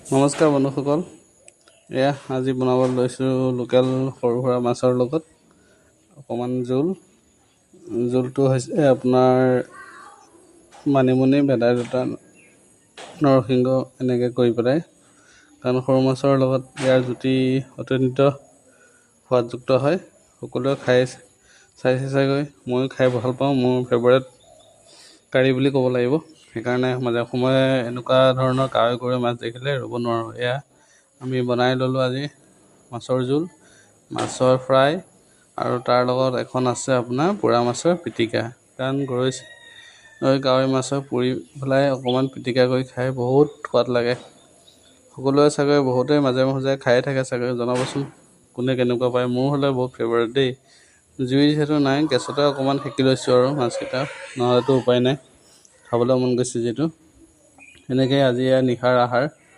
নমস্কাৰ বন্ধুসকল, আজি বনাব লৈছোঁ লোকেল সৰু সুৰা মাছৰ লগত অকণমান জোলটো হৈছে আপোনাৰ মানিমুনি, ভেদাইলতা, নৰসিংহ এনেকৈ কৰি পেলাই, কাৰণ সৰু মাছৰ লগত ইয়াৰ জুতি অত্যন্ত সোৱাদযুক্ত হয়। সকলোৱে চাইগৈ, ময়ো খাই ভাল পাওঁ, মোৰ ফেভৰেট কাৰী বুলি ক'ব লাগিব। সেইকাৰণে মাজে সময়ে এনেকুৱা ধৰণৰ কাৱৈ গৰৈ মাছ দেখিলে ৰ'ব নোৱাৰোঁ। আমি বনাই ল'লোঁ আজি মাছৰ জোল, মাছৰ ফ্ৰাই, আৰু তাৰ লগত এখন আছে আপোনাৰ পোৰা মাছৰ পিটিকা। কাৰণ কাৱৈ মাছৰ পুৰি পেলাই অকণমান পিটিকা কৰি খাই বহুত সোৱাদ লাগে। সকলোৱে চাগৈ বহুতেই মাজে মাজে খায়ে থাকে চাগৈ, জনাবচোন কোনে কেনেকুৱা পায়। মোৰ হ'লে বহুত ফেভৰেট দেই। জুই যিহেতু নাই, গেছতে অকণমান সেকি লৈছোঁ আৰু মাছকেইটা, নহ'লেতো উপায় নাই, খাবলৈ মন গৈছে যিহেতু। এনেকৈ আজি নিশাৰ আহাৰ